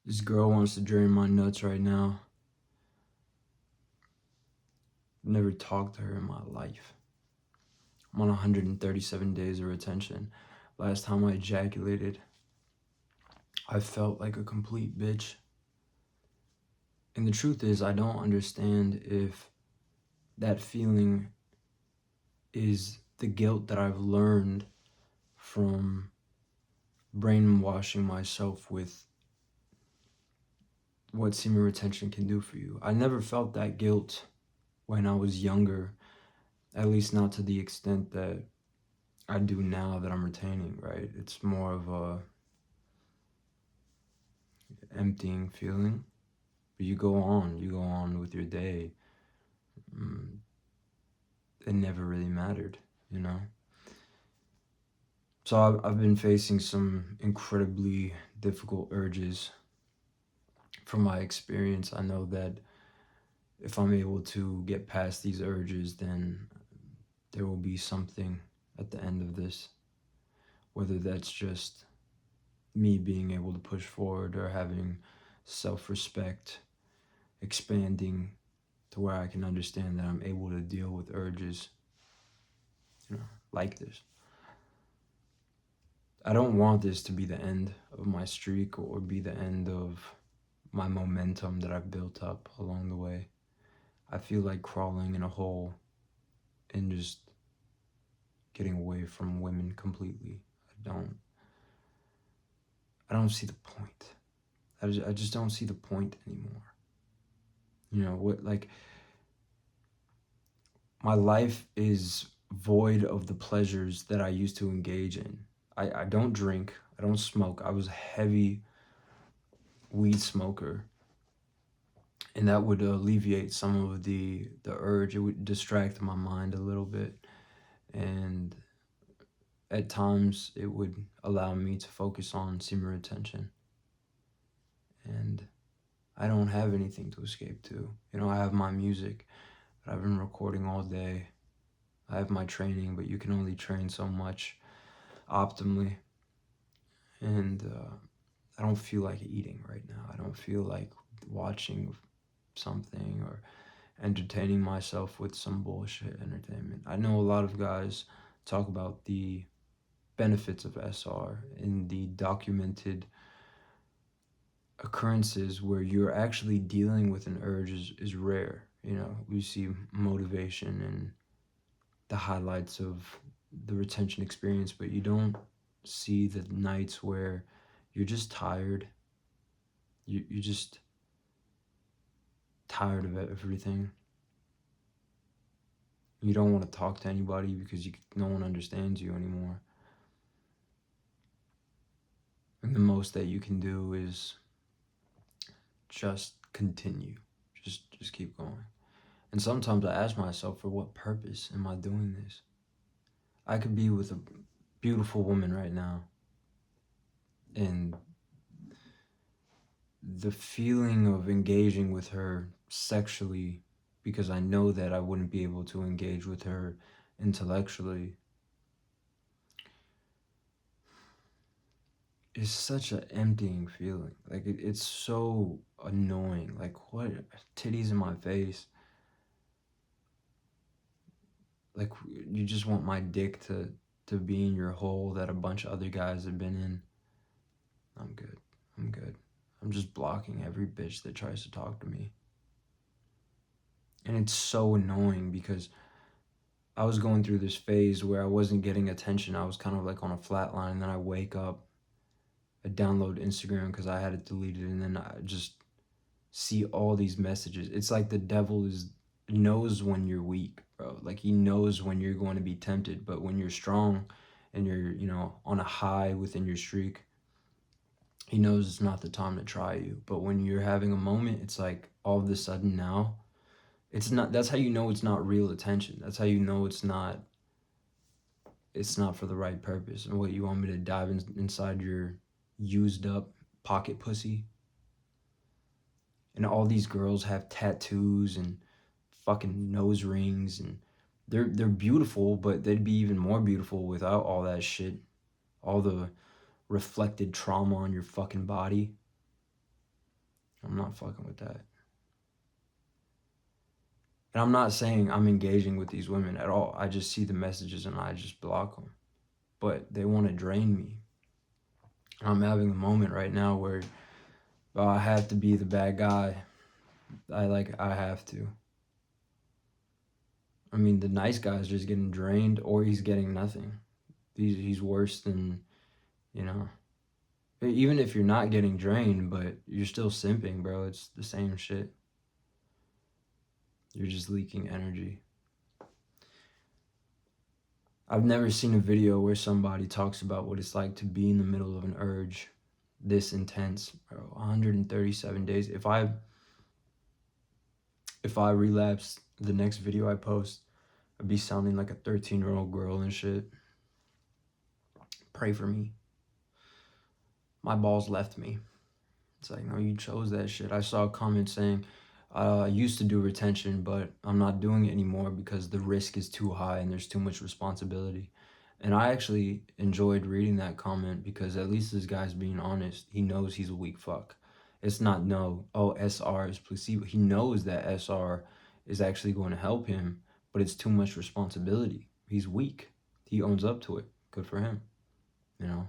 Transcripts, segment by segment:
This girl wants to drain my nuts right now. Never talked to her in my life. I'm on 137 days of retention. Last time I ejaculated, I felt like a complete bitch. And the truth is, I don't understand if that feeling is the guilt that I've learned from brainwashing myself with what semen retention can do for you. I never felt that guilt when I was younger, at least not to the extent that I do now that I'm retaining, right? It's more of a emptying feeling. But you go on with your day. It never really mattered, you know? So I've been facing some incredibly difficult urges. From my experience, I know that if I'm able to get past these urges, then there will be something at the end of this. Whether that's just me being able to push forward or having self-respect, expanding to where I can understand that I'm able to deal with urges, like this. I don't want this to be the end of my streak or be the end of my momentum that I've built up along the way. I feel like crawling in a hole and just getting away from women completely. I don't see the point. I just don't see the point anymore. You know, like, my life is void of the pleasures that I used to engage in. I don't drink, I don't smoke. I was a heavy weed smoker, and that would alleviate some of the urge. It would distract my mind a little bit, and at times it would allow me to focus on semen retention. And I don't have anything to escape to. You know, I have my music that I've been recording all day. I have my training, but you can only train so much optimally. And I don't feel like eating right now. I don't feel like watching something or entertaining myself with some bullshit entertainment. I know a lot of guys talk about the benefits of SR in the documented occurrences where you're actually dealing with an urge is rare. You know, we see motivation and the highlights of the retention experience, but you don't see the nights where you're just tired. You're just tired of everything. You don't want to talk to anybody because no one understands you anymore. And the most that you can do is just continue. Just keep going. And sometimes I ask myself, for what purpose am I doing this? I could be with a beautiful woman right now, and the feeling of engaging with her sexually, because I know that I wouldn't be able to engage with her intellectually, is such an emptying feeling. Like, it's so annoying. Like, what? Titties in my face. Like, you just want my dick to be in your hole that a bunch of other guys have been in. I'm good. I'm good. I'm just blocking every bitch that tries to talk to me. And it's so annoying because I was going through this phase where I wasn't getting attention. I was kind of like on a flat line, and then I wake up, I download Instagram because I had it deleted, and then I just see all these messages. It's like the devil knows when you're weak, bro. Like, he knows when you're going to be tempted, but when you're strong and you're, on a high within your streak, he knows it's not the time to try you. But when you're having a moment, it's like all of a sudden now, it's not. That's how you know it's not real attention. That's how you know it's not for the right purpose. And what, you want me to dive inside your used up pocket pussy? And all these girls have tattoos and fucking nose rings, and they're beautiful, but they'd be even more beautiful without all that shit. All the reflected trauma on your fucking body. I'm not fucking with that. And I'm not saying I'm engaging with these women at all. I just see the messages and I just block them. But they want to drain me. I'm having a moment right now where I have to be the bad guy. I have to. I mean, the nice guy's just getting drained or he's getting nothing. He's worse than, you know. Even if you're not getting drained, but you're still simping, bro, it's the same shit. You're just leaking energy. I've never seen a video where somebody talks about what it's like to be in the middle of an urge this intense, bro. 137 days. If I relapse, the next video I post, I'd be sounding like a 13-year-old girl and shit. Pray for me. My balls left me. It's like, no, you chose that shit. I saw a comment saying, I used to do retention, but I'm not doing it anymore because the risk is too high and there's too much responsibility. And I actually enjoyed reading that comment because at least this guy's being honest. He knows he's a weak fuck. It's not SR is placebo. He knows that SR is actually going to help him, but it's too much responsibility. He's weak. He owns up to it. Good for him, you know?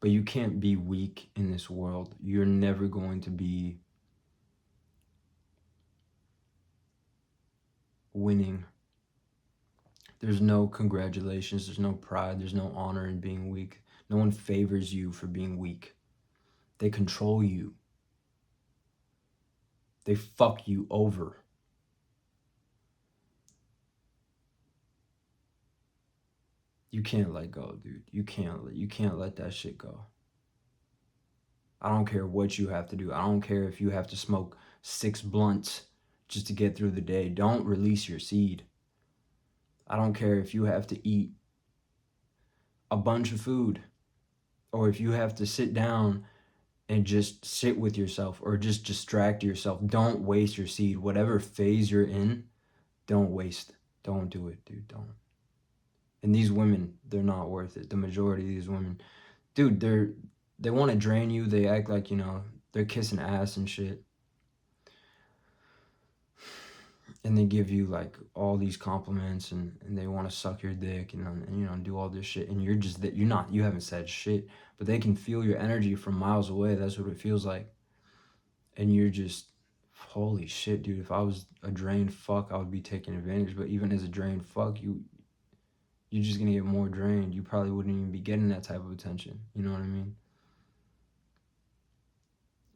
But you can't be weak in this world. You're never going to be winning. There's no congratulations, there's no pride, there's no honor in being weak. No one favors you for being weak. They control you. They fuck you over. You can't let go, dude. You can't let that shit go. I don't care what you have to do. I don't care if you have to smoke 6 blunts just to get through the day. Don't release your seed. I don't care if you have to eat a bunch of food or if you have to sit down and just sit with yourself or just distract yourself. Don't waste your seed. Whatever phase you're in, don't waste. Don't do it, dude. Don't. And these women, they're not worth it. The majority of these women, dude, they want to drain you. They act like, they're kissing ass and shit. And they give you like all these compliments and they want to suck your dick and do all this shit. And you're just that you haven't said shit, but they can feel your energy from miles away. That's what it feels like. And you're just, holy shit, dude. If I was a drained fuck, I would be taking advantage. But even as a drained fuck, you're just gonna get more drained. You probably wouldn't even be getting that type of attention. You know what I mean?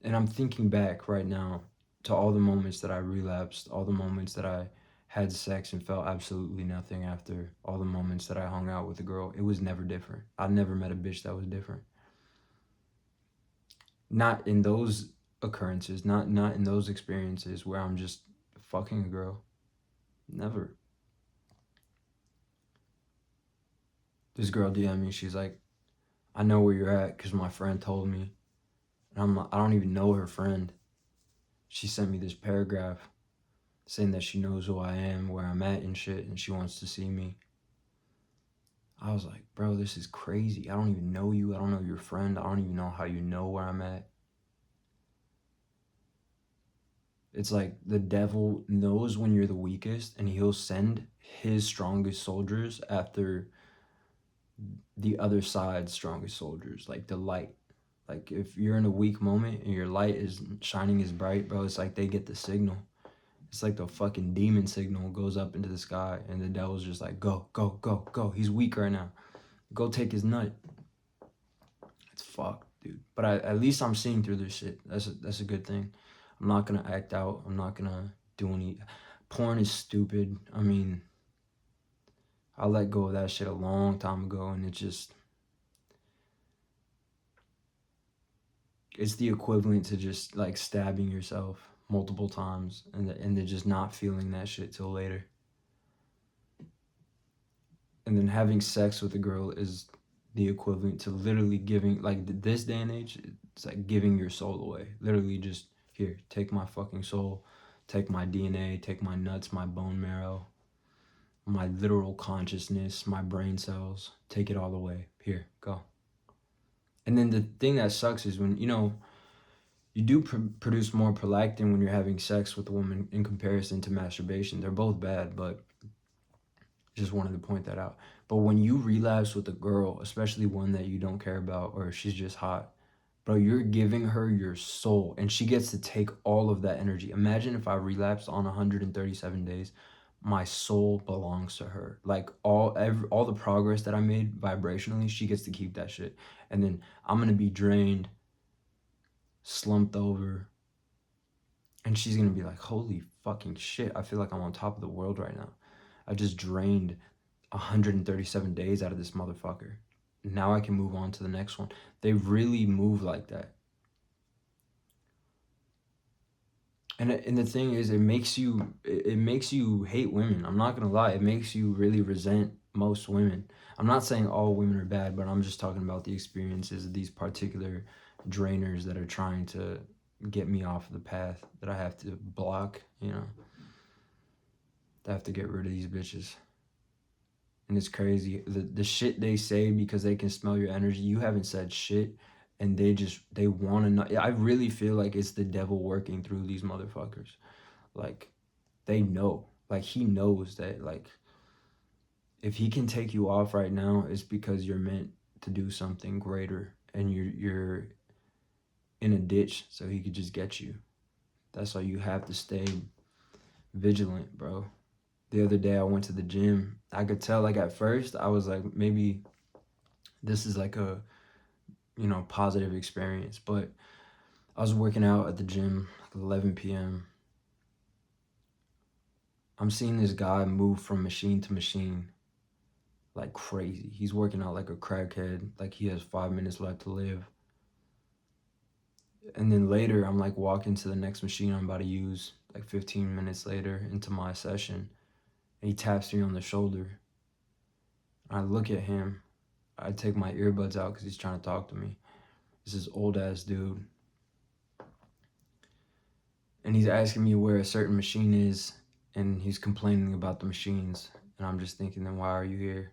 And I'm thinking back right now to all the moments that I relapsed, all the moments that I had sex and felt absolutely nothing after, all the moments that I hung out with a girl. It was never different. I never met a bitch that was different. Not in those occurrences, not in those experiences where I'm just fucking a girl. Never. This girl DM me, she's like, I know where you're at because my friend told me. And I'm like, I don't even know her friend. She sent me this paragraph saying that she knows who I am, where I'm at and shit, and she wants to see me. I was like, bro, this is crazy. I don't even know you. I don't know your friend. I don't even know how you know where I'm at. It's like the devil knows when you're the weakest and he'll send his strongest soldiers after the other side's strongest soldiers, like the light. Like if you're in a weak moment and your light is shining as bright, bro, it's like they get the signal. It's like the fucking demon signal goes up into the sky and the devil's just like, go, go, go, go. He's weak right now. Go take his nut. It's fucked, dude. But at least I'm seeing through this shit. That's a good thing. I'm not gonna act out. I'm not gonna do any. Porn is stupid. I mean, I let go of that shit a long time ago, and it's the equivalent to just like stabbing yourself multiple times and then just not feeling that shit till later. And then having sex with a girl is the equivalent to literally giving, like this day and age, it's like giving your soul away. Literally just, here, take my fucking soul, take my DNA, take my nuts, my bone marrow, my literal consciousness, my brain cells, take it all away. Here, go. And then the thing that sucks is when, You do produce more prolactin when you're having sex with a woman in comparison to masturbation. They're both bad, but just wanted to point that out. But when you relapse with a girl, especially one that you don't care about or she's just hot, bro, you're giving her your soul and she gets to take all of that energy. Imagine if I relapsed on 137 days, my soul belongs to her. Like all the progress that I made vibrationally, she gets to keep that shit. And then I'm going to be drained, slumped over, and she's going to be like, "Holy fucking shit. I feel like I'm on top of the world right now. I just drained 137 days out of this motherfucker. Now I can move on to the next one." They really move like that. And the thing is, it makes you hate women. I'm not gonna lie, it makes you really resent most women. I'm not saying all women are bad, but I'm just talking about the experiences of these particular drainers that are trying to get me off the path that I have to block, you know. I have to get rid of these bitches. And it's crazy. The shit they say because they can smell your energy. You haven't said shit and they want to know. I really feel like it's the devil working through these motherfuckers. Like they know. Like he knows that like if he can take you off right now, it's because you're meant to do something greater and you're in a ditch so he could just get you. That's why you have to stay vigilant, bro. The other day I went to the gym. I could tell like at first I was like maybe this is like a positive experience, but I was working out at the gym like 11 p.m. I'm seeing this guy move from machine to machine like crazy. He's working out like a crackhead, like he has 5 minutes left to live. And then later I'm like walking to the next machine I'm about to use like 15 minutes later into my session, and he taps me on the shoulder. I look at him. I take my earbuds out because he's trying to talk to me. This is old ass dude. And he's asking me where a certain machine is, and he's complaining about the machines. And I'm just thinking, then why are you here?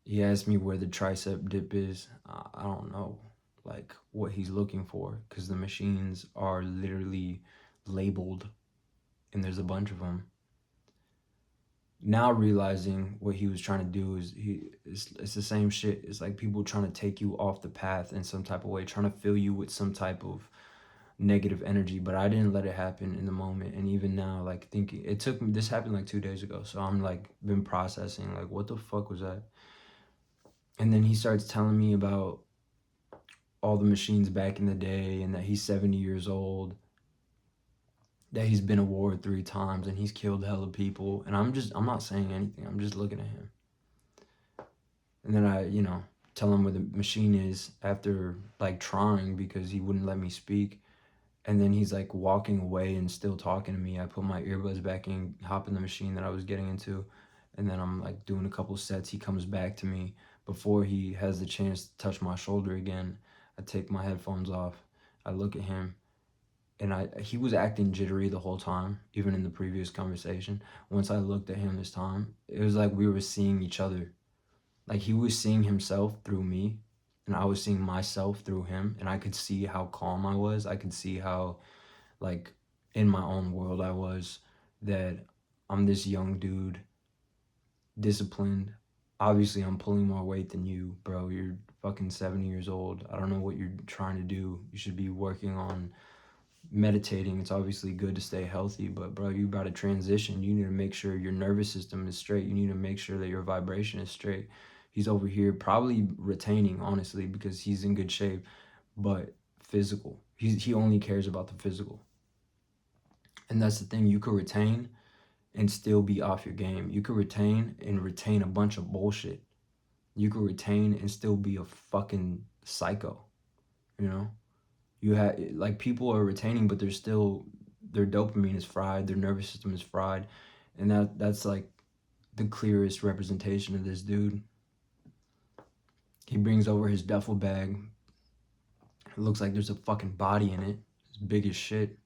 He asked me where the tricep dip is. I don't know, like what he's looking for, because the machines are literally labeled, and there's a bunch of them. Now realizing what he was trying to do is it's the same shit. It's like people trying to take you off the path in some type of way, trying to fill you with some type of negative energy, but I didn't let it happen in the moment. And even now, like thinking it took me, this happened like 2 days ago, so I'm like been processing like what the fuck was that. And then he starts telling me about all the machines back in the day, and that he's 70 years old, that he's been awarded 3 times, and he's killed hella people. And I'm not saying anything, I'm just looking at him. And then I tell him where the machine is after like trying because he wouldn't let me speak. And then he's like walking away and still talking to me. I put my earbuds back in, hop in the machine that I was getting into, and then I'm like doing a couple sets. He comes back to me before he has the chance to touch my shoulder again. I take my headphones off. I look at him, and he was acting jittery the whole time, even in the previous conversation. Once I looked at him this time, it was like we were seeing each other. Like he was seeing himself through me, and I was seeing myself through him, and I could see how calm I was. I could see how like in my own world I was, that I'm this young dude, disciplined. Obviously I'm pulling more weight than you, bro. You're fucking 70 years old. I don't know what you're trying to do. You should be working on meditating. It's obviously good to stay healthy, but bro, you about to transition. You need to make sure your nervous system is straight. You need to make sure that your vibration is straight. He's over here probably retaining, honestly, because he's in good shape, but physical. He only cares about the physical. And that's the thing, you could retain and still be off your game. You could retain and retain a bunch of bullshit. You could retain and still be a fucking psycho, you know? You have like people are retaining, but they're still, their dopamine is fried, their nervous system is fried. And that's like the clearest representation of this dude. He brings over his duffel bag. It looks like there's a fucking body in it. It's big as shit.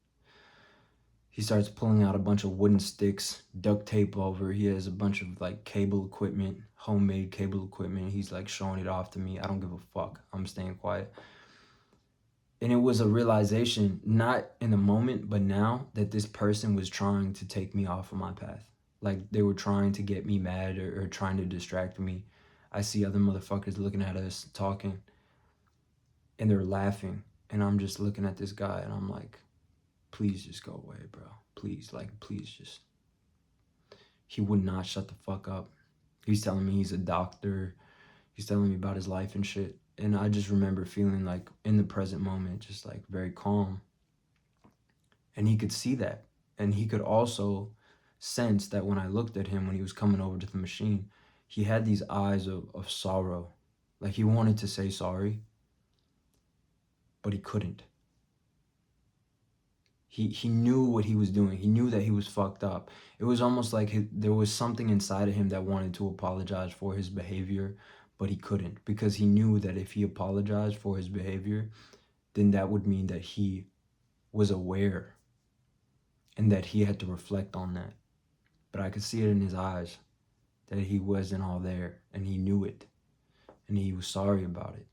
He starts pulling out a bunch of wooden sticks, duct tape over. He has a bunch of like cable equipment, homemade cable equipment. He's like showing it off to me. I don't give a fuck. I'm staying quiet. And it was a realization, not in the moment, but now, that this person was trying to take me off of my path. Like they were trying to get me mad, or trying to distract me. I see other motherfuckers looking at us talking, and they're laughing. And I'm just looking at this guy and I'm like, please just go away, bro. Please, like, please just. He would not shut the fuck up. He's telling me he's a doctor. He's telling me about his life and shit. And I just remember feeling like in the present moment, just like very calm. And he could see that. And he could also sense that when I looked at him when he was coming over to the machine, he had these eyes of sorrow. Like he wanted to say sorry, but he couldn't. He knew what he was doing. He knew that he was fucked up. It was almost like there was something inside of him that wanted to apologize for his behavior, but he couldn't, because he knew that if he apologized for his behavior, then that would mean that he was aware and that he had to reflect on that. But I could see it in his eyes that he wasn't all there, and he knew it, and he was sorry about it.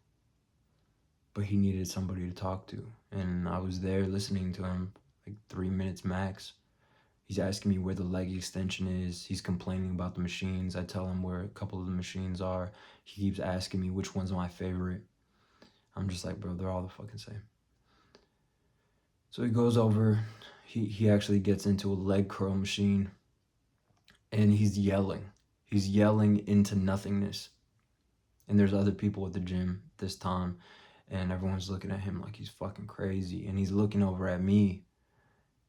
But he needed somebody to talk to, and I was there listening to him like 3 minutes max. He's asking me where the leg extension is. He's complaining about the machines. I tell him where a couple of the machines are. He keeps asking me which one's my favorite. I'm just like, bro, they're all the fucking same. So he goes over. He actually gets into a leg curl machine, and he's yelling. He's yelling into nothingness. And there's other people at the gym this time, and everyone's looking at him like he's fucking crazy. And he's looking over at me,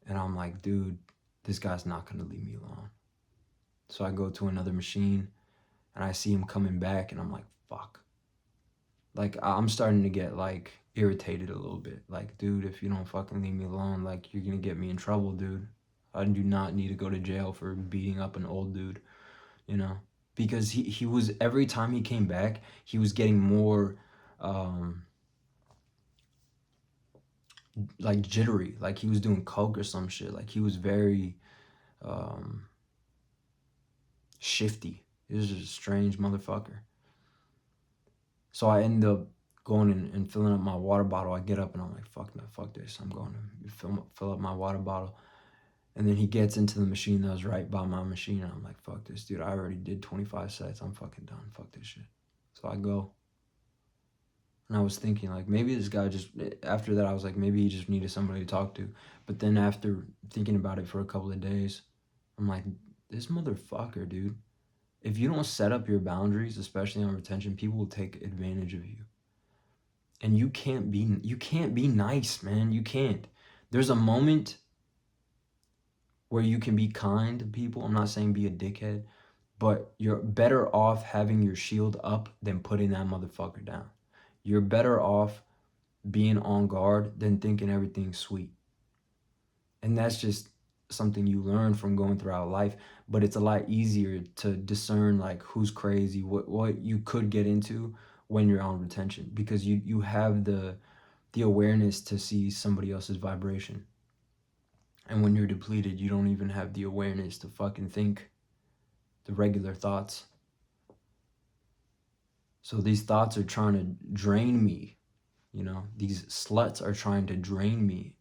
and I'm like, dude, this guy's not gonna leave me alone. So I go to another machine, and I see him coming back, and I'm like, fuck. Like, I'm starting to get, like, irritated a little bit. Like, dude, if you don't fucking leave me alone, like, you're gonna get me in trouble, dude. I do not need to go to jail for beating up an old dude, you know? Because he was, every time he came back, he was getting more, like, jittery. Like, he was doing coke or some shit. Like, he was very, um, shifty. He was just a strange motherfucker. So I end up going and filling up my water bottle. I get up and I'm like, fuck no, fuck this. I'm going to fill up my water bottle. And then he gets into the machine that was right by my machine. And I'm like, fuck this, dude. I already did 25 sets. I'm fucking done. Fuck this shit. So I go. And I was thinking, like, maybe this guy just, after that, I was like, maybe he just needed somebody to talk to. But then after thinking about it for a couple of days, I'm like, this motherfucker, dude. If you don't set up your boundaries, especially on retention, people will take advantage of you. And you can't be nice, man. You can't. There's a moment where you can be kind to people. I'm not saying be a dickhead, but you're better off having your shield up than putting that motherfucker down. You're better off being on guard than thinking everything's sweet. And that's just something you learn from going throughout life, but it's a lot easier to discern like who's crazy, what you could get into when you're on retention, because you have the awareness to see somebody else's vibration. And when you're depleted, you don't even have the awareness to fucking think the regular thoughts. So these thoughts are trying to drain me, you know, these sluts are trying to drain me.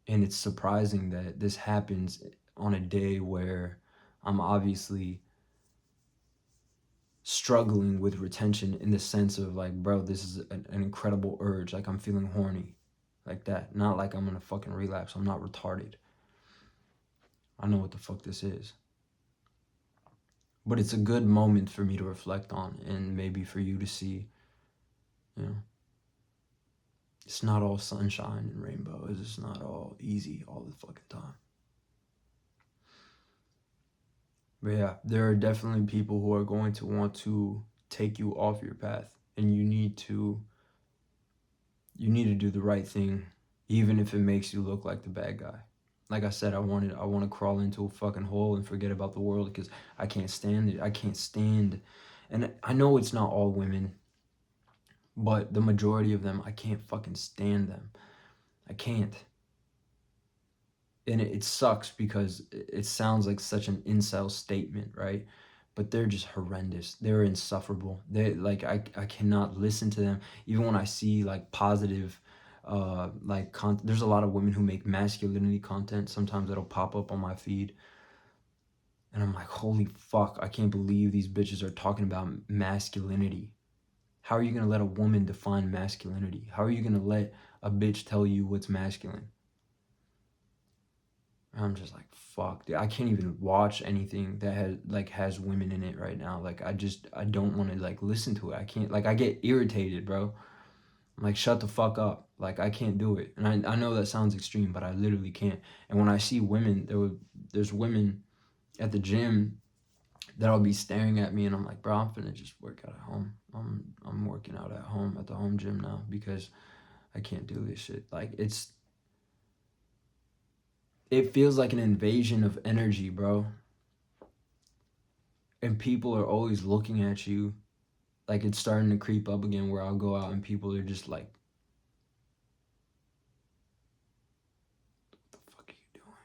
And it's surprising that this happens on a day where I'm obviously struggling with retention, in the sense of like, bro, this is an incredible urge. Like, I'm feeling horny like that. Not like I'm gonna fucking relapse. I'm not retarded. I know what the fuck this is. But it's a good moment for me to reflect on, and maybe for you to see, you know, it's not all sunshine and rainbows. It's not all easy all the fucking time. But yeah, there are definitely people who are going to want to take you off your path, and you need to do the right thing, even if it makes you look like the bad guy. Like I said, I want to crawl into a fucking hole and forget about the world, because I can't stand it. I can't stand, and I know it's not all women, but the majority of them, I can't fucking stand them. I can't. And it sucks, because it sounds like such an incel statement, right? But they're just horrendous. They're insufferable. They, like, I cannot listen to them. Even when I see like positive like there's a lot of women who make masculinity content. Sometimes it'll pop up on my feed, and I'm like, holy fuck, I can't believe these bitches are talking about masculinity. How are you gonna let a woman define masculinity? How are you gonna let a bitch tell you what's masculine? And I'm just like, fuck, dude. I can't even watch anything that has women in it right now. Like I don't want to like listen to it. I can't, like, I get irritated, bro. I'm like, shut the fuck up. Like, I can't do it. And I know that sounds extreme, but I literally can't. And when I see women, there's women at the gym that'll be staring at me, and I'm like, bro, I'm finna just work out at home. I'm working out at home at the home gym now because I can't do this shit. Like, it feels like an invasion of energy, bro. And people are always looking at you. Like, it's starting to creep up again where I'll go out and people are just like, what the fuck are you doing?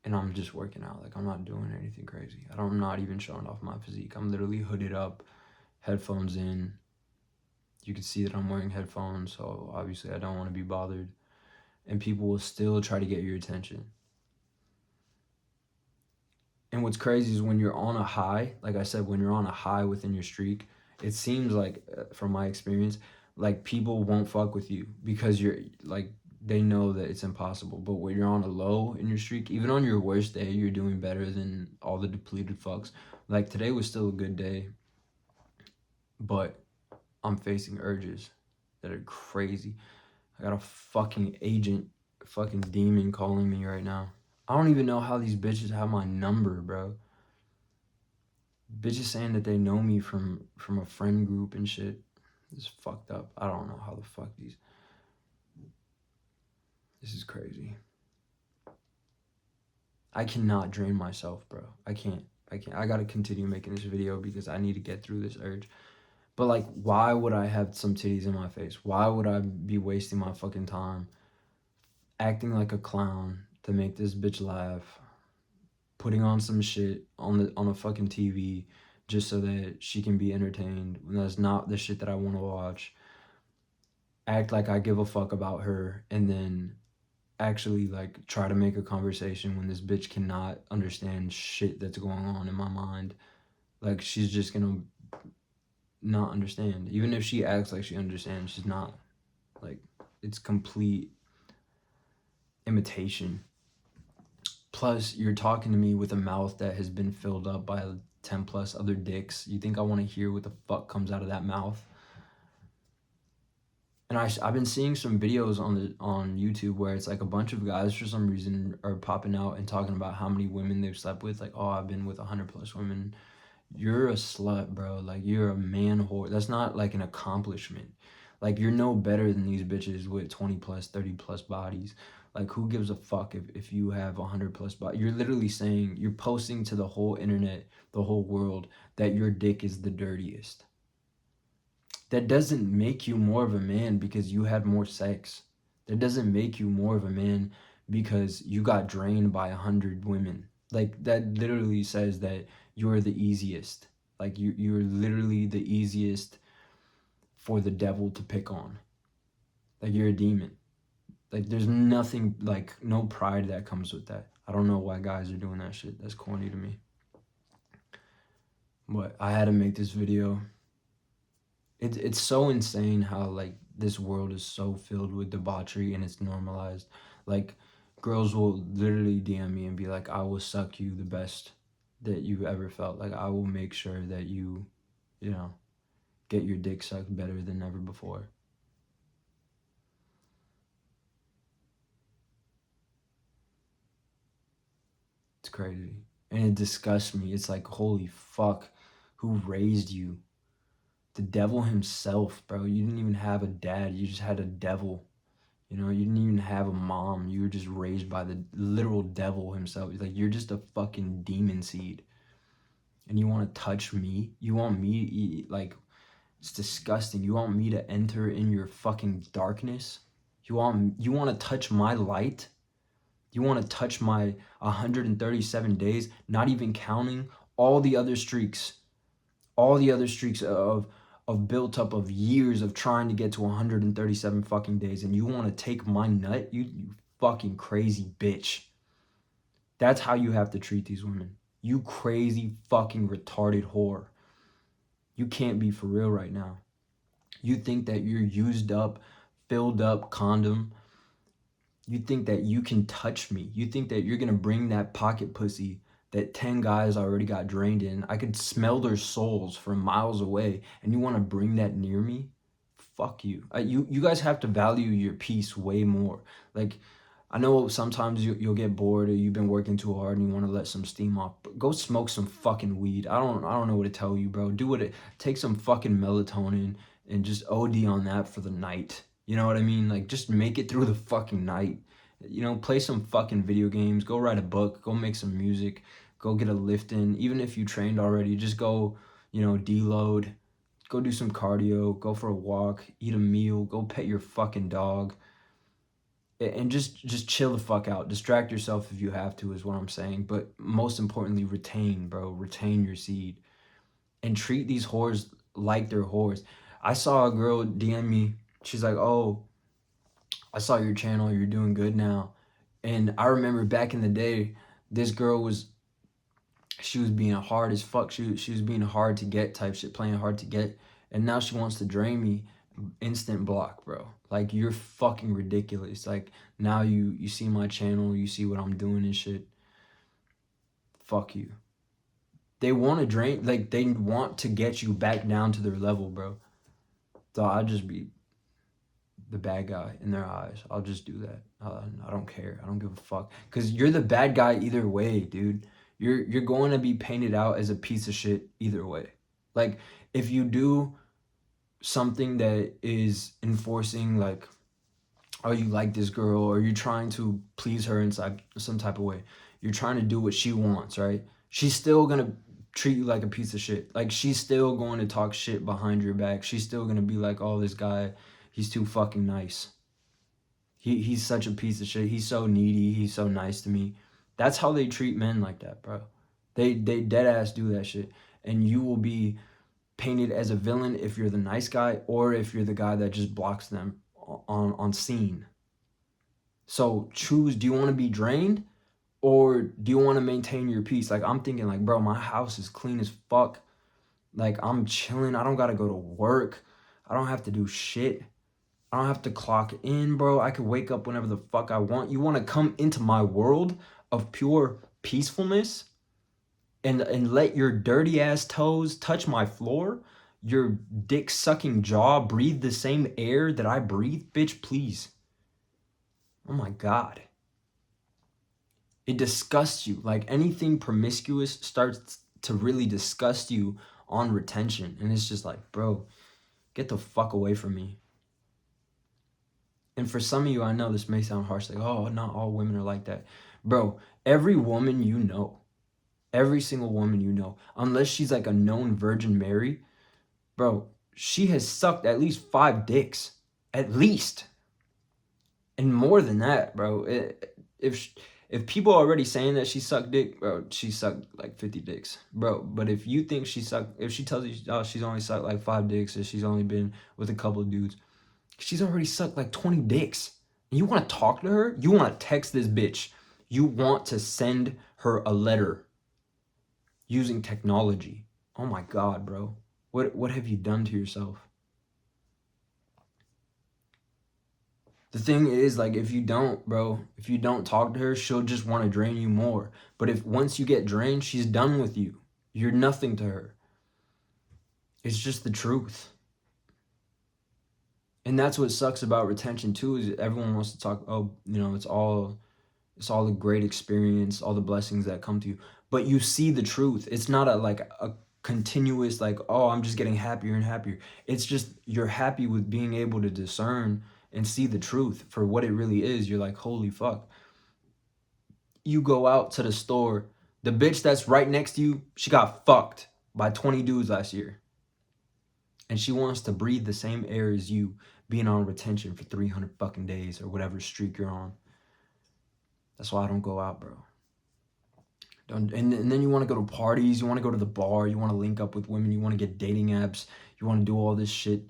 And I'm just working out. Like, I'm not doing anything crazy. I'm not even showing off my physique. I'm literally hooded up, headphones in. You can see that I'm wearing headphones, so obviously I don't want to be bothered. And people will still try to get your attention. And what's crazy is when you're on a high, like I said, when you're on a high within your streak, it seems like, from my experience, like people won't fuck with you because you're like, they know that it's impossible. But when you're on a low in your streak, even on your worst day, you're doing better than all the depleted fucks. Like, today was still a good day, but I'm facing urges that are crazy. I got a fucking agent, fucking demon calling me right now. I don't even know how these bitches have my number, bro. Bitches saying that they know me from a friend group and shit. It's fucked up. I don't know how the fuck these. This is crazy. I cannot drain myself, bro. I can't. I gotta continue making this video because I need to get through this urge. But like, why would I have some titties in my face? Why would I be wasting my fucking time acting like a clown to make this bitch laugh? Putting on some shit on a fucking TV just so that she can be entertained when that's not the shit that I want to watch. Act like I give a fuck about her, and then actually like try to make a conversation when this bitch cannot understand shit that's going on in my mind. Like, she's just gonna not understand. Even if she acts like she understands, she's not. Like, it's complete imitation. Plus, you're talking to me with a mouth that has been filled up by 10 plus other dicks. You think I want to hear what the fuck comes out of that mouth? And I've been seeing some videos on YouTube where it's like a bunch of guys for some reason are popping out and talking about how many women they've slept with. Like, oh, I've been with 100 plus women. You're a slut, bro. Like, you're a man whore. That's not like an accomplishment. Like, you're no better than these bitches with 20 plus, 30 plus bodies. Like, who gives a fuck if you have 100 plus bodies? You're literally saying, you're posting to the whole internet, the whole world, that your dick is the dirtiest. That doesn't make you more of a man because you had more sex. That doesn't make you more of a man because you got drained by 100 women. Like, that literally says that you're the easiest. Like, you're literally the easiest for the devil to pick on. Like, you're a demon. Like, there's nothing, like, no pride that comes with that. I don't know why guys are doing that shit. That's corny to me. But I had to make this video. It's so insane how like this world is so filled with debauchery and it's normalized. Like, girls will literally DM me and be like, I will suck you the best that you've ever felt. Like, I will make sure that you know, get your dick sucked better than ever before. It's crazy. And it disgusts me. It's like, holy fuck, who raised you? The devil himself, bro. You didn't even have a dad. You just had a devil. You know, you didn't even have a mom. You were just raised by the literal devil himself. Like, you're just a fucking demon seed. And you want to touch me? You want me to like, it's disgusting. You want me to enter in your fucking darkness? You want to touch my light? You want to touch my 137 days, not even counting all the other streaks. All the other streaks of built up of years of trying to get to 137 fucking days, and you want to take my nut? You fucking crazy bitch. That's how you have to treat these women. You crazy fucking retarded whore. You can't be for real right now. You think that you're used up, filled up condom. You think that you can touch me. You think that you're gonna bring that pocket pussy that 10 guys already got drained in. I could smell their souls from miles away, and you want to bring that near me? Fuck you. You guys have to value your peace way more. Like, I know sometimes you'll get bored or you've been working too hard and you want to let some steam off. But go smoke some fucking weed. I don't know what to tell you, bro. Take some fucking melatonin and just OD on that for the night. You know what I mean? Like, just make it through the fucking night. You know, play some fucking video games. Go write a book. Go make some music. Go get a lift in. Even if you trained already, just go, deload. Go do some cardio. Go for a walk. Eat a meal. Go pet your fucking dog. And just chill the fuck out. Distract yourself if you have to, is what I'm saying. But most importantly, retain, bro. Retain your seed. And treat these whores like they're whores. I saw a girl DM me. She's like, oh, I saw your channel. You're doing good now. And I remember back in the day, this girl she was being hard as fuck. She was being hard to get type shit, playing hard to get. And now she wants to drain me. Instant block, bro. Like, you're fucking ridiculous. Like, now you see my channel, you see what I'm doing and shit. Fuck you. They want to drain, like, they want to get you back down to their level, bro. So I'll just be the bad guy in their eyes. I'll just do that. I don't care. I don't give a fuck. Because you're the bad guy either way, dude. You're going to be painted out as a piece of shit either way. Like, if you do something that is enforcing, like, oh, you like this girl, or you're trying to please her inside some type of way, you're trying to do what she wants, right? She's still gonna treat you like a piece of shit. Like, she's still going to talk shit behind your back. She's still gonna be like, oh, this guy, he's too fucking nice. He's such a piece of shit. He's so needy. He's so nice to me. That's how they treat men like that, bro. They dead ass do that shit. And you will be painted as a villain if you're the nice guy, or if you're the guy that just blocks them on scene. So choose, do you want to be drained, or do you want to maintain your peace? Like, I'm thinking, like, bro, my house is clean as fuck. Like, I'm chilling. I don't got to go to work. I don't have to do shit. I don't have to clock in, bro. I could wake up whenever the fuck I want. You want to come into my world of pure peacefulness and let your dirty ass toes touch my floor? Your dick sucking jaw breathe the same air that I breathe? Bitch, please. Oh my God. It disgusts you. Like, anything promiscuous starts to really disgust you on retention. And it's just like, bro, get the fuck away from me. And for some of you, I know this may sound harsh, like, oh, not all women are like that. Bro, every woman you know, every single woman you know, unless she's like a known Virgin Mary, bro, she has sucked at least 5 dicks. At least. And more than that, bro. If people are already saying that she sucked dick, bro, she sucked like 50 dicks. Bro, but if you think if she tells you, oh, she's only sucked like 5 dicks, or she's only been with a couple of dudes, she's already sucked like 20 dicks. And you want to talk to her? You want to text this bitch. You want to send her a letter using technology. Oh my God, bro. What have you done to yourself? The thing is, like, if you don't talk to her, she'll just want to drain you more. But if once you get drained, she's done with you. You're nothing to her. It's just the truth. And that's what sucks about retention too, is everyone wants to talk, oh, it's all the great experience, all the blessings that come to you. But you see the truth. It's not a continuous, like, oh, I'm just getting happier and happier. It's just, you're happy with being able to discern and see the truth for what it really is. You're like, holy fuck. You go out to the store, the bitch that's right next to you, she got fucked by 20 dudes last year. And she wants to breathe the same air as you, being on retention for 300 fucking days or whatever streak you're on. That's why I don't go out, bro. And then you want to go to parties, you want to go to the bar, you want to link up with women, you want to get dating apps, you want to do all this shit.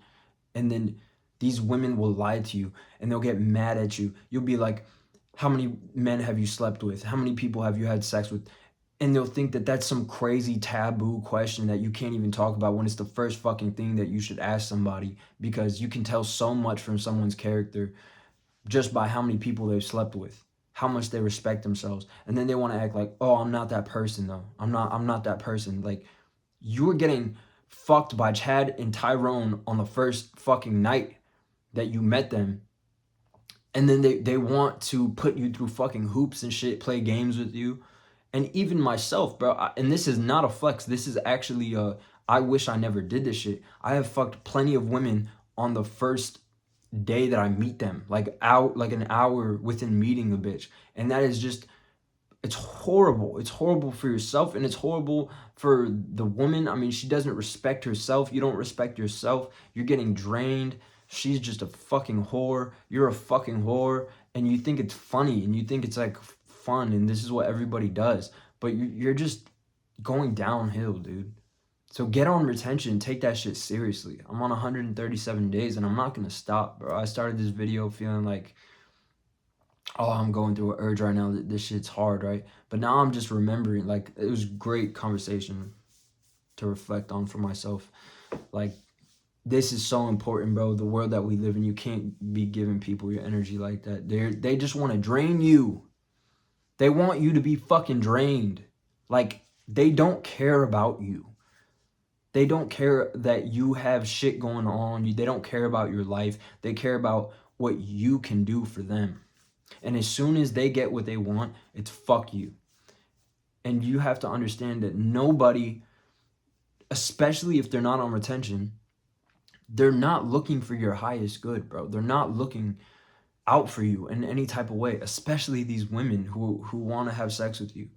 And then these women will lie to you and they'll get mad at you. You'll be like, how many men have you slept with? How many people have you had sex with? And they'll think that that's some crazy taboo question that you can't even talk about when it's the first fucking thing that you should ask somebody, because you can tell so much from someone's character just by how many people they've slept with, how much they respect themselves. And then they want to act like, oh, I'm not that person though. I'm not that person. Like, you were getting fucked by Chad and Tyrone on the first fucking night that you met them. And then they want to put you through fucking hoops and shit, play games with you. And even myself, bro, and this is not a flex. This is actually I wish I never did this shit. I have fucked plenty of women on the first day that I meet them, like an hour within meeting a bitch. And that is just, it's horrible. It's horrible for yourself and it's horrible for the woman. I mean, she doesn't respect herself. You don't respect yourself. You're getting drained. She's just a fucking whore. You're a fucking whore. And you think it's funny and you think it's like fun and this is what everybody does. But you're just going downhill, dude. So get on retention. Take that shit seriously. I'm on 137 days and I'm not going to stop, bro. I started this video feeling like, oh, I'm going through an urge right now. This shit's hard, right? But now I'm just remembering, like, it was great conversation to reflect on for myself. Like, this is so important, bro. The world that we live in, you can't be giving people your energy like that. They just want to drain you. They want you to be fucking drained. Like, they don't care about you. They don't care that you have shit going on. They don't care about your life. They care about what you can do for them. And as soon as they get what they want, it's fuck you. And you have to understand that nobody, especially if they're not on retention, they're not looking for your highest good, bro. They're not looking out for you in any type of way, especially these women who want to have sex with you.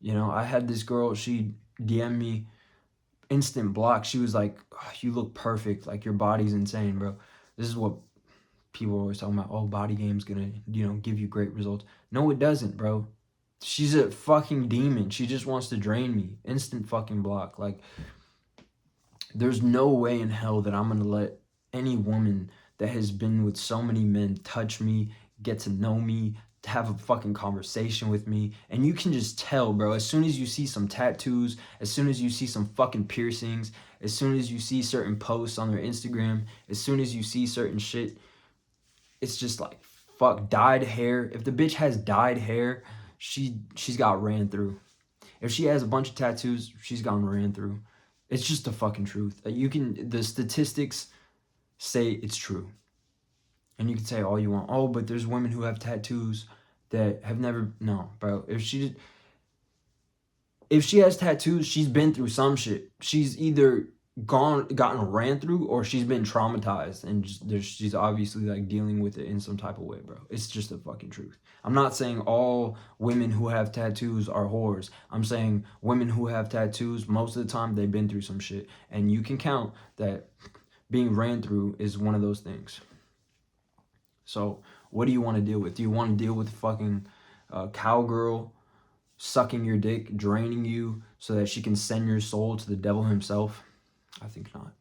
You know, I had this girl, she DM'd me, instant block. She was like, oh, you look perfect. Like, your body's insane, bro. This is what people are always talking about. Oh, body game's gonna, give you great results. No, it doesn't, bro. She's a fucking demon. She just wants to drain me. Instant fucking block. Like, there's no way in hell that I'm gonna let any woman that has been with so many men touch me, get to know me, to have a fucking conversation with me. And you can just tell, bro, as soon as you see some tattoos, as soon as you see some fucking piercings, as soon as you see certain posts on their Instagram, as soon as you see certain shit, it's just like, fuck, dyed hair. If the bitch has dyed hair, she's got ran through. If she has a bunch of tattoos, she's gotten ran through. It's just the fucking truth. The statistics say it's true. And you can say all you want. Oh, but there's women who have tattoos that have never, no, bro. If she has tattoos, she's been through some shit. She's either gotten ran through, or she's been traumatized, and she's obviously like dealing with it in some type of way, bro. It's just the fucking truth. I'm not saying all women who have tattoos are whores. I'm saying women who have tattoos, most of the time they've been through some shit, and you can count that being ran through is one of those things. So what do you want to deal with? Do you want to deal with fucking cowgirl sucking your dick, draining you so that she can send your soul to the devil himself? I think not.